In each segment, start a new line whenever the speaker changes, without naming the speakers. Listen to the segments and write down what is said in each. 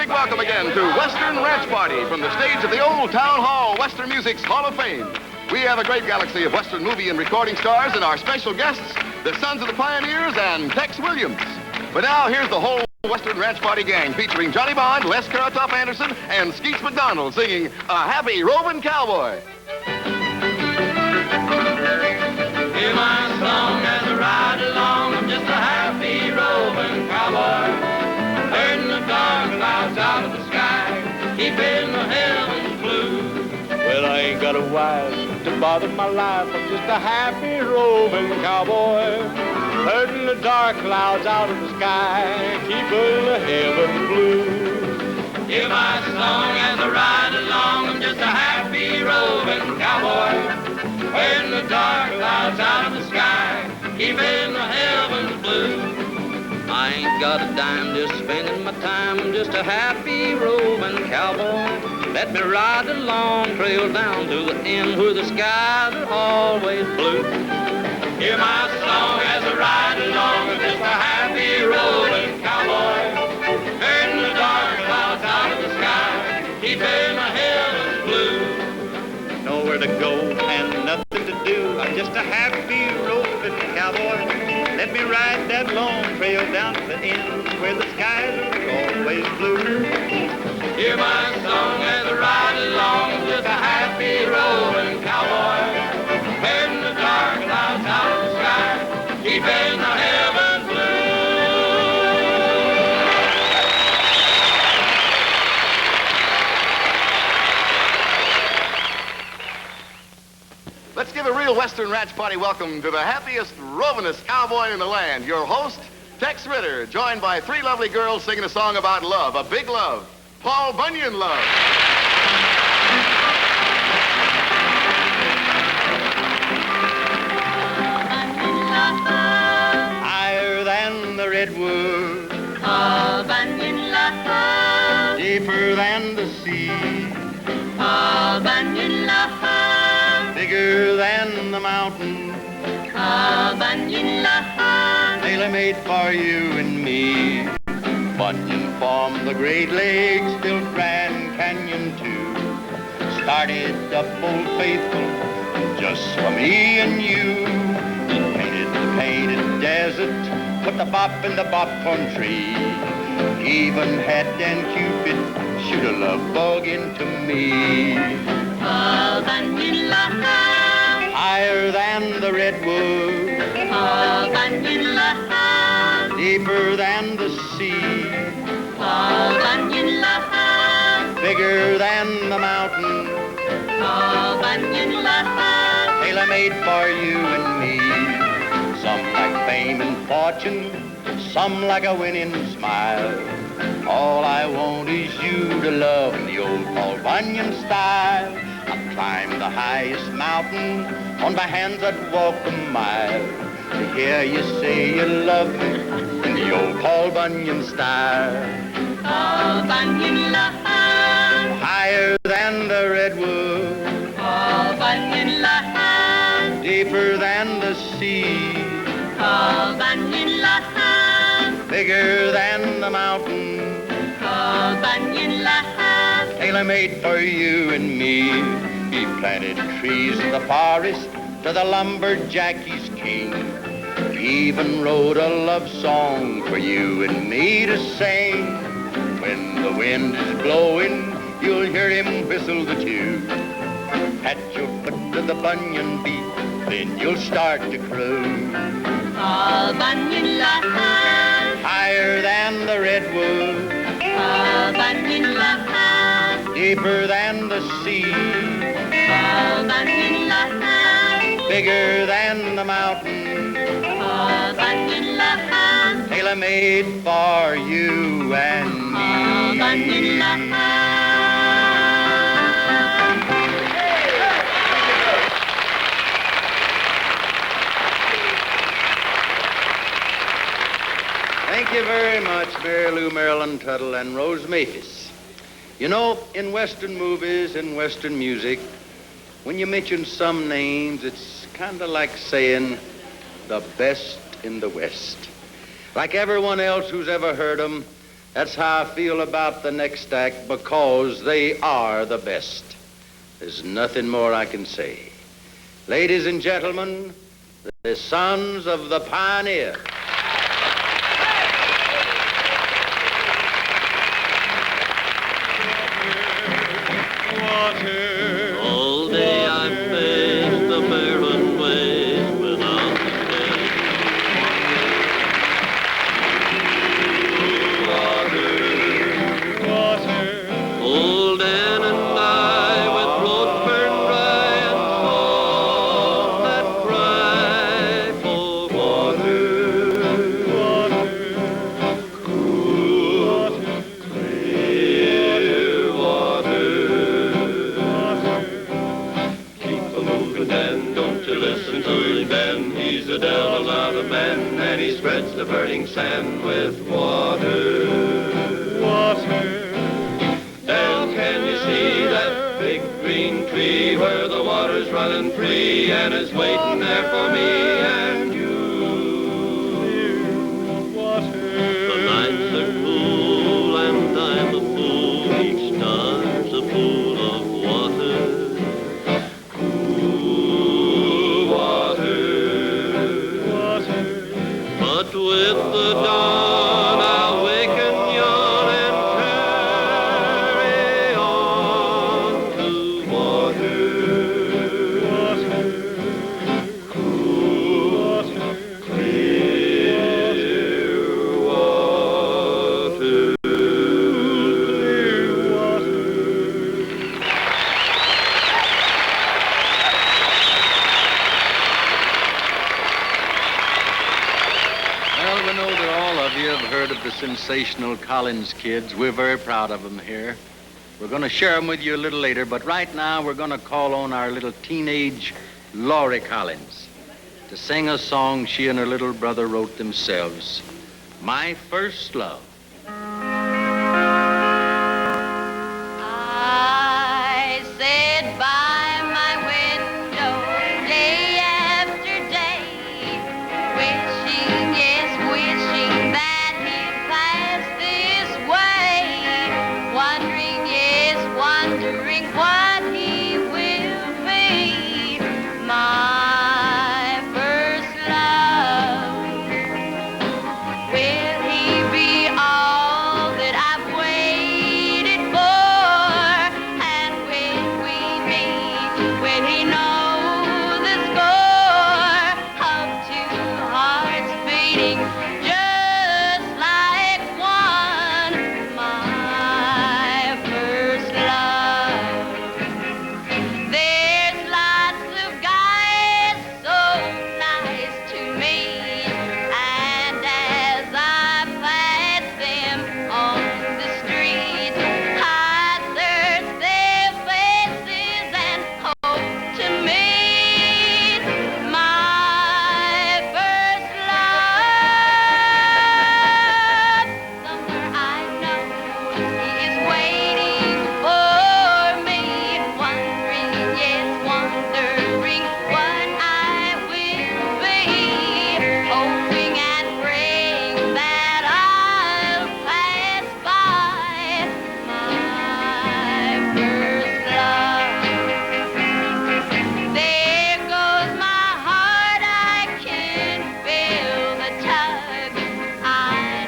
big welcome again to Western Ranch Party from the stage of the Old Town Hall, Western Music's Hall of Fame. We have a great galaxy of Western movie and recording stars and our special guests, the Sons of the Pioneers and Tex Williams. But now, here's the whole Western Ranch Party gang featuring Johnny Bond, Les Carratuff Anderson, and Skeets McDonald singing A Happy Roving Cowboy.
Hear my song as I ride along, I'm just a happy roving cowboy. Herding the dark clouds out of the sky, keeping the heavens blue. Well, I ain't got a wife to bother my life, I'm just a happy roving cowboy. Herding the dark clouds out of the sky, keeping the heavens blue. Hear my song as I ride along, I'm just a happy roving cowboy. Herding the dark clouds out of the sky, keeping the heavens blue. I ain't got a dime, just spending my time. I'm just a happy roving cowboy. Let me ride the long trail down to the end where the skies are always blue. Hear my song as I ride along. I'm just a happy roving cowboy. Herding the dark clouds out of the sky, keeping the heavens blue. Nowhere to go and nothing to do. I'm just a happy roving cowboy. Let me ride that long trail down to the end where the skies are always blue. Hear my song as I ride along, I'm just a happy roving cowboy. Herding the dark clouds out of the sky, keeping the heavens blue.
Let's give a real Western Ranch Party welcome to the happiest, rovinest cowboy in the land, your host, Tex Ritter, joined by three lovely girls singing a song about love, a big love, Paul Bunyan love.
Higher than the redwood,
Paul Bunyan love,
deeper than the sea,
Paul Bunyan love,
bigger than the mountain,
Paul Bunyan love,
tailor-made for you and me. Bunyan from the Great Lakes built Grand Canyon too. Started up Old Faithful just for me and you. He painted the painted desert, put the bop in the popcorn tree. Even had Dan Cupid shoot a love bug into me.
Paul Bunyan love,
Higher than the redwood,
Paul Bunyan love,
deeper than the sea,
Paul Bunyan love,
bigger than the mountain,
Paul Bunyan love,
tailor-made for you and me. Some like fame and fortune, some like a winning smile. All I want is you to love in the old Paul Bunyan style. I've climbed the highest mountain on my hands that walk a mile to hear you say you love me in the old Paul Bunyan style.
Paul Bunyan love,
Higher than the redwood,
Paul Bunyan love,
deeper than the sea,
Paul Bunyan love,
bigger than the mountain,
Paul Bunyan love,
tailor-made for you and me. He planted trees in the forest to the lumberjack he's king. He even wrote a love song for you and me to sing. When the wind is blowing, you'll hear him whistle the tune. Pat your foot to the Bunyan beat, then you'll start to croon.
Paul Bunyan love,
Higher than the redwood,
Paul Bunyan love,
deeper than the sea,
Paul Bunyan love,
bigger than the mountain,
Paul Bunyan love,
tailor-made for you and
Paul
me.
Bunyan love.
Thank you very much, Mary Lou, Marilyn, Tuttle, and Rose Maphis. You know, in Western movies and Western music, when you mention some names, it's kind of like saying the best in the West. Like everyone else who's ever heard them,
That's how I feel about the next act, because they are the best. There's nothing more I can say. Ladies and gentlemen, the Sons of the Pioneer.
All day I faced the barren ways without water. Old Dan and I, with throats burned dry and souls that cry for water. Cool, clear water. Dan, don't you listen to him, Ben. He's the devil out of men, and he spreads the burning sand with water. Water. Dan, can you see that big green tree where the water's running free and is waiting there for me and you? Water. The nights are cool and I'm a fool. Each star's a pool of water. But with the dawn I'll waken, yawn, and carry on to water. Cool, clear water.
Well, we know that all of you have heard of the sensational Collins kids. We're very proud of them here. We're going to share them with you a little later, but right now we're going to call on our little teenage Laurie Collins to sing a song she and her little brother wrote themselves, My First Love.
I sit by my window day after day, wishing, yes, wishing that he'd pass this way, wondering, yes, wondering what he will be, my first love. Will he be all that I've waited for? And when we meet, will he know the score of two hearts beating just like one? My first love. There's lots of guys so nice to me, and as I pass them on the street, I search their faces and hope to meet my first love. Somewhere I know he is waiting for me, wondering, yes, wondering what I will be, hoping and praying that I'll pass by my first love. There goes my heart, I can feel the tug. I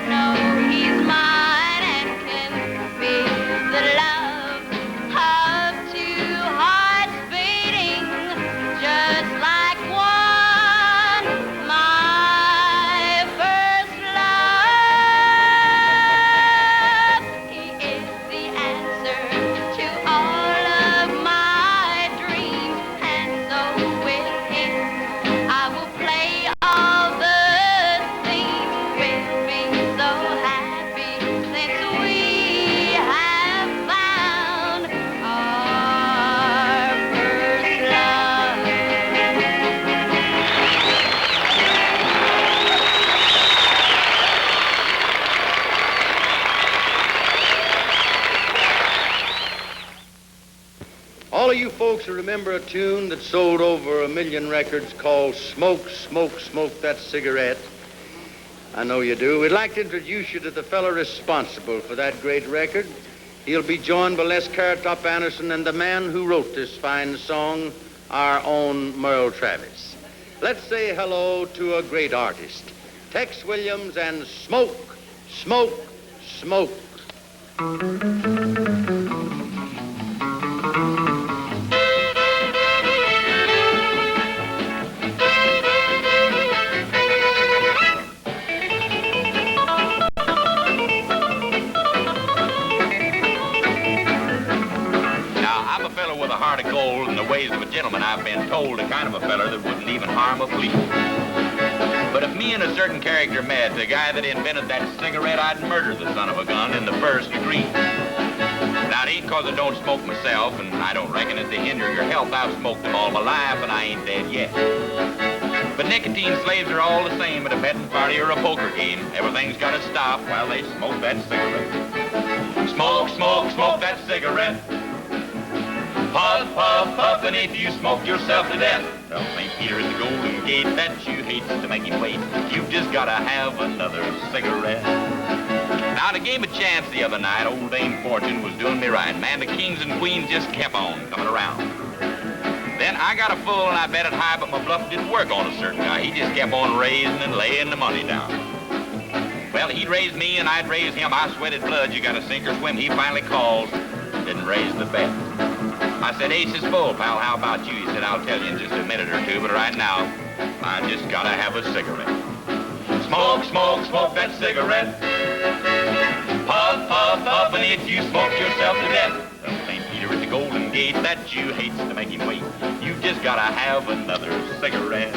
know he's mine and can feel the love of two hearts beating just like one. My first love. He is the answer to all of my dreams, and so with him I will play all the themes. We'll be so happy since we have found our first love.
All of you folks who remember a tune that sold over 1 million records called Smoke, Smoke, Smoke That Cigarette, I know you do. We'd like to introduce you to the fellow responsible for that great record. He'll be joined by Les Carrotop Anderson and the man who wrote this fine song, our own Merle Travis. Let's say hello to a great artist, Tex Williams and Smoke, Smoke, Smoke.
Heart of gold and the ways of a gentleman, I've been told, the kind of a feller that wouldn't even harm a flea. But if me and a certain character met, the guy that invented that cigarette, I'd murder the son of a gun in the first degree. Now, it ain't 'cause I don't smoke myself, and I don't reckon it to hinder your health. I've smoked them all my life, and I ain't dead yet. But nicotine slaves are all the same at a betting party or a poker game. Everything's got to stop while they smoke that cigarette. Smoke, smoke, smoke that cigarette. Puff, puff, puff, and if you smoke yourself to death, well, St. Peter is the Golden Gate that you hates to make him wait. You've just got to have another cigarette. Now, in a game of chance the other night, old Dame Fortune was doing me right. Man, the kings and queens just kept on coming around. Then I got a full and I bet it high, but my bluff didn't work on a certain guy. He just kept on raising and laying the money down. Well, he'd raise me and I'd raise him. I sweated blood. You got to sink or swim. He finally calls, didn't raise the bet. I said, ace is full, pal, how about you? He said, I'll tell you in just a minute or two, but right now, I just gotta have a cigarette. Smoke, smoke, smoke that cigarette. Puff, puff, puff, and if you smoke yourself to death, well, St. Peter is the Golden Gate that you hates to make him wait. You've just gotta have another cigarette.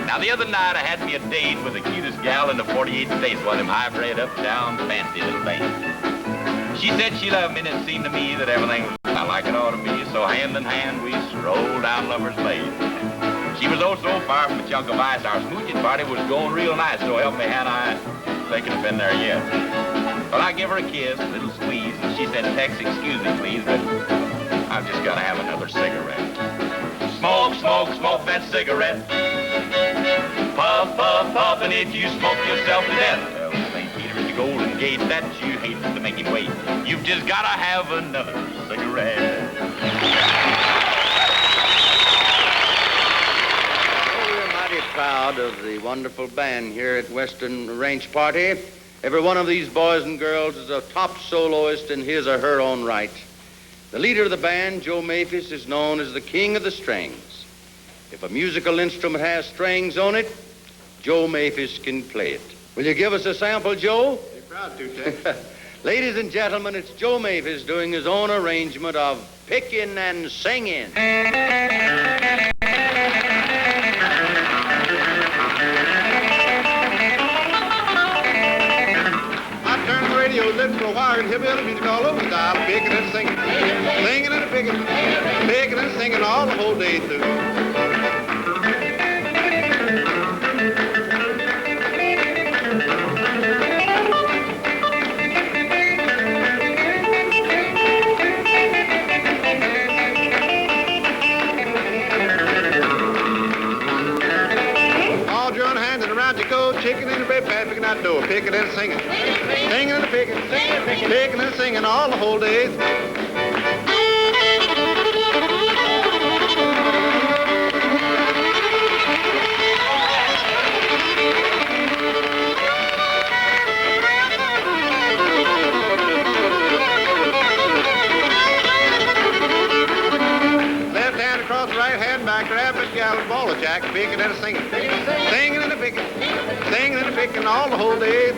Now, the other night, I had me a date with the cutest gal in the 48 states, one of them high-bred, up-down, fancy little things. She said she loved me, and it seemed to me that everything was like it ought to be. So hand in hand, we strolled down Lover's Lane. She was oh so far from a chunk of ice. Our smooching party was going real nice. So help me, Hannah, they could have been there yet. But I give her a kiss, a little squeeze, and she said, Tex, excuse me, please, but I've just got to have another cigarette. Smoke, smoke, smoke that cigarette. Puff, puff, puff, and if you smoke yourself to death, well, St. Peter is the Golden Gate that you hate to make him wait. You've just got to have another cigarette.
Oh, we're mighty proud of the wonderful band here at Western Ranch Party. Every one of these boys and girls is a top soloist in his or her own right. The leader of the band, Joe Maphis, is known as the king of the strings. If a musical instrument has strings on it, Joe Maphis can play it. Will you give us a sample, Joe?
Be proud to, Tex.
Ladies and gentlemen, it's Joe Maphis doing his own arrangement of Pickin' and Singin'.
I turned the radio lit for a while and hillbilly music all over the dial, picking and singing. Singing and picking, picking and singing all the whole day through. Chicken in the bread pan, picking out dough, picking and singing. Singing and picking, picking and singing all the whole day. Left hand across the right hand, back grab it, gal, ball of jack, picking and singing. Singing and picking. Singing and picking all the whole day.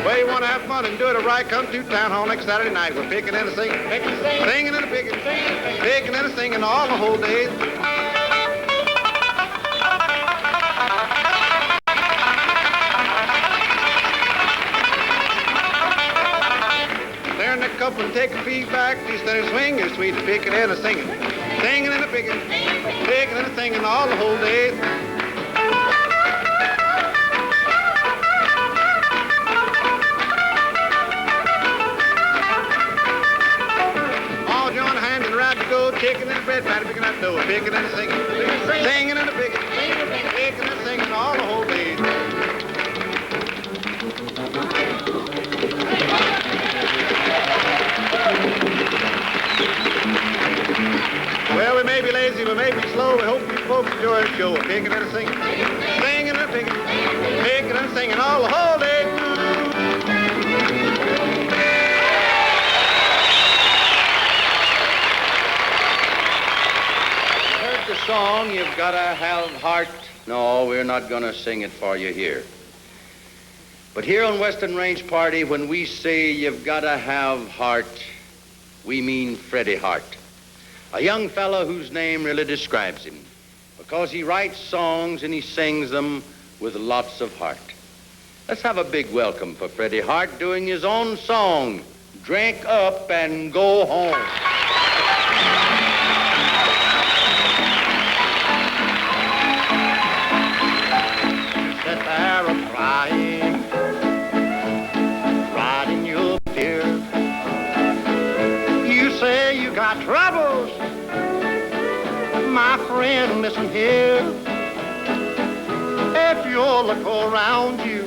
Well, you want to have fun and do it right, come to town hall next Saturday night. We're picking and singing. Singing and picking. Picking and singing all the whole day. Up and take a feed back, just let it swing, your sweet picking and a singing. Singing and a picking, picking and a singing all the whole day.
right, Patty, picking that dough, picking and singing. Singing and a picking, picking and singing all the whole day. Well, we may be lazy, we may be slow. We hope you folks enjoy the show. Picking and singing, singing and picking, picking and singing all the whole day.
Heard the song, You've Gotta Have Heart? No, we're not gonna sing it for you here. But here on Western Range Party, when we say you've gotta have heart, we mean Freddie Hart. A young fellow whose name really describes him, because he writes songs and he sings them with lots of heart. Let's have a big welcome for Freddie Hart doing his own song, Drink Up and Go Home.
You sit there a-crying, riding your fear. You say you got troubles. My friend, listen here. If you'll look around you,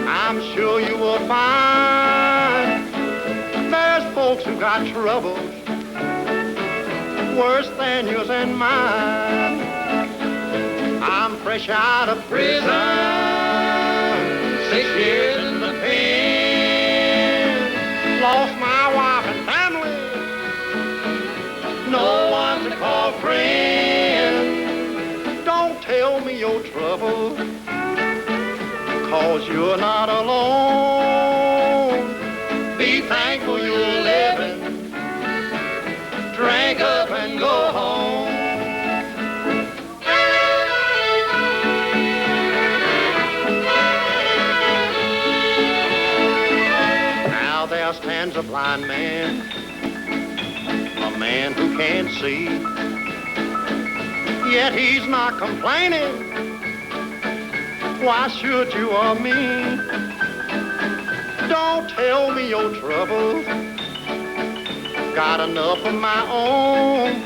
I'm sure you will find there's folks who got troubles worse than yours and mine. I'm fresh out of prison, 6 years in the pen. Lost my wife and family, no one to call friend. Don't tell me your trouble, 'cause you're not alone. Be thankful you're living, drink up and go home. Now there stands a blind man, a man who can't see, yet he's not complaining. Why should you or me? Don't tell me your troubles, got enough of my own.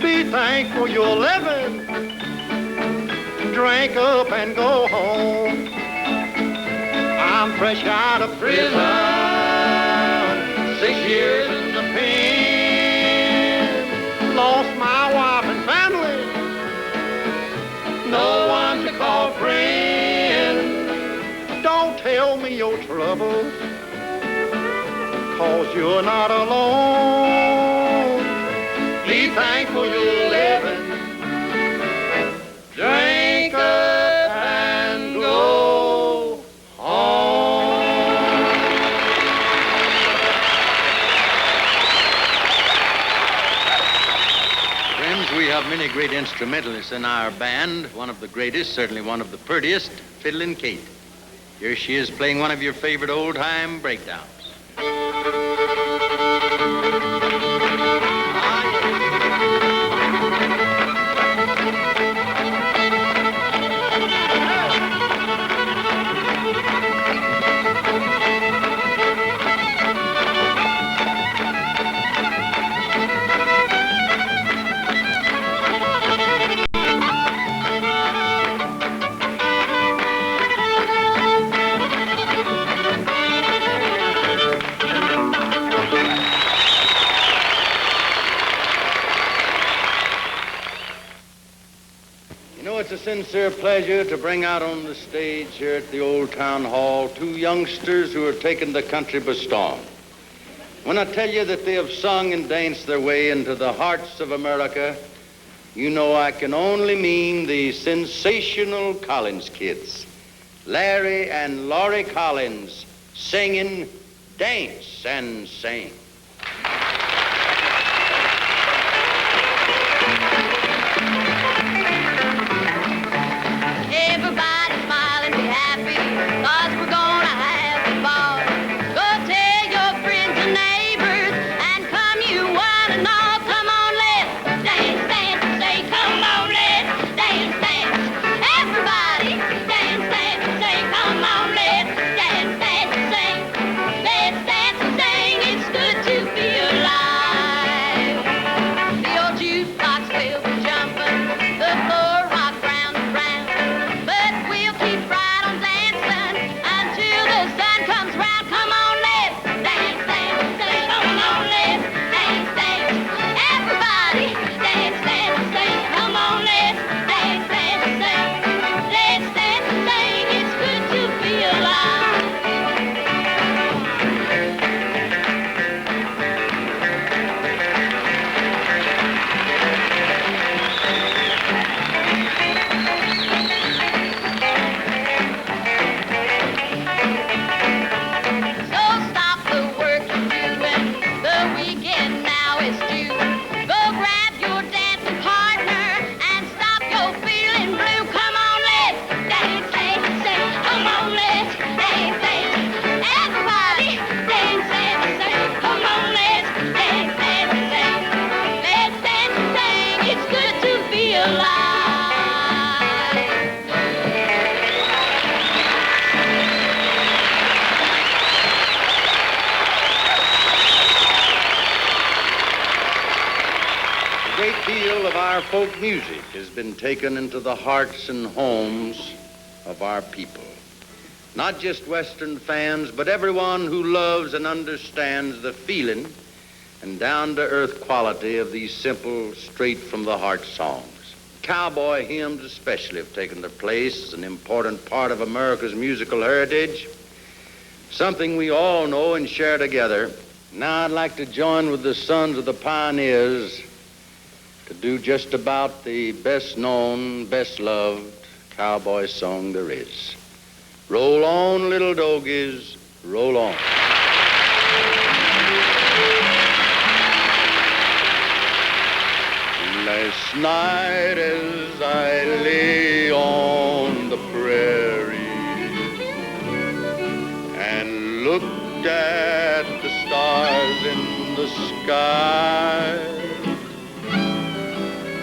Be thankful you're living, drink up and go home. I'm fresh out of prison, 6 years in the pen. Lost my wife and family, no one to call friend. Don't tell me your troubles, 'cause you're not alone. Be thankful you're living, drink up and go home.
Friends, we have many great instrumentalists in our band. One of the greatest, certainly one of the prettiest, Fiddlin' Kate. Here she is playing one of your favorite old-time breakdowns. It's a sincere pleasure to bring out on the stage here at the Old Town Hall 2 youngsters who are taking the country by storm. When I tell you that they have sung and danced their way into the hearts of America, you know I can only mean the sensational Collins kids, Larry and Laurie Collins, singing Dance and Sing.
Everybody smile and be happy, 'cause we're gonna have a ball. Go tell your friends and neighbors, and come you one and all. Come on, let's dance, dance, say, come on, let's dance, dance. Everybody dance, dance, say, come on, let's dance, dance, sing. Let's dance and sing, it's good be alive.
A great deal of our folk music has been taken into the hearts and homes of our people. Not just Western fans, but everyone who loves and understands the feeling and down-to-earth quality of these simple, straight-from-the-heart songs. Cowboy hymns especially have taken their place as an important part of America's musical heritage, something we all know and share together. Now I'd like to join with the Sons of the Pioneers to do just about the best-known, best-loved cowboy song there is. Roll on, little dogies, roll on. Last night as I lay on the prairie and looked at the stars in the sky,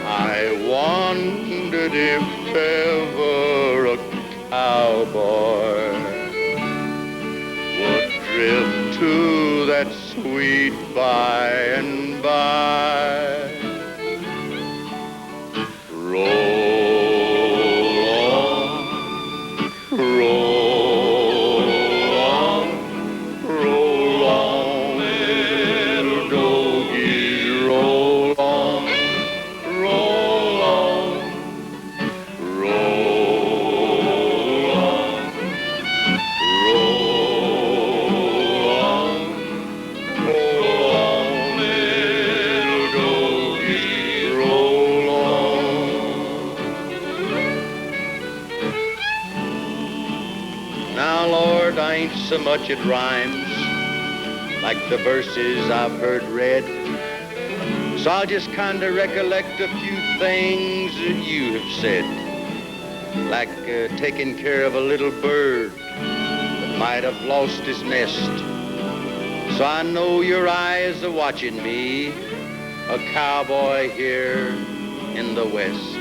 I wondered if ever a cowboy would drift to that sweet by and by. Roll on, roll on, little dogies, roll on, roll on, roll on, little dogies, roll on. Now, Lord, I ain't so much it rhymes like the verses I've heard read, so I'll just kind of recollect a few things that you have said, like taking care of a little bird that might have lost his nest. So I know your eyes are watching me, a cowboy here in the West.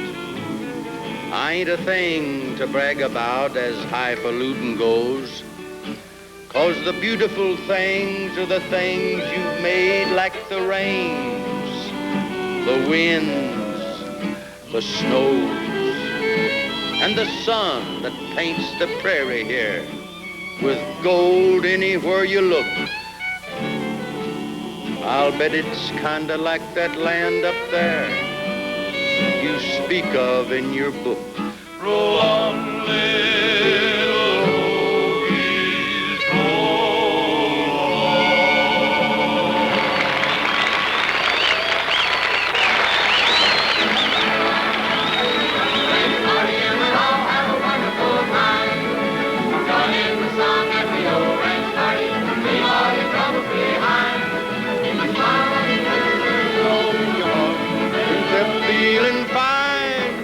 I ain't a thing to brag about as highfalutin goes, 'cause the beautiful things are the things you've made, like the rains, the winds, the snows, and the sun that paints the prairie here with gold anywhere you look. I'll bet it's kinda like that land up there you speak of in your book. Roll on, little dogies, roll on.
Everybody and we all have a wonderful time. Join in the song at the old ranch party. Leave all your troubles behind. You smile and you roll in your heart.
They're feeling fine.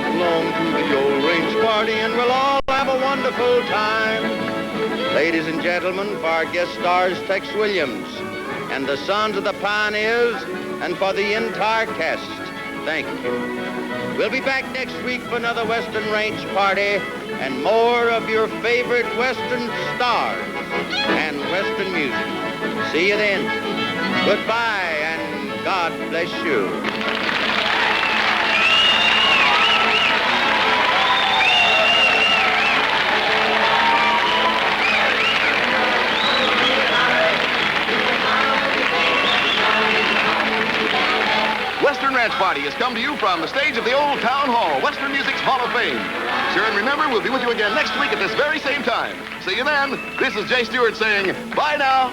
Belong to the old range party and we'll all have a wonderful time. Ladies and gentlemen, for our guest stars, Tex Williams, and the Sons of the Pioneers, and for the entire cast, thank you. We'll be back next week for another Western Range party and more of your favorite Western stars and Western music. See you then. Goodbye and God bless you.
Western Ranch Party has come to you from the stage of the old Town Hall, Western Music's Hall of Fame. Sure, and remember, we'll be with you again next week at this very same time. See you then. This is Jay Stewart saying bye now.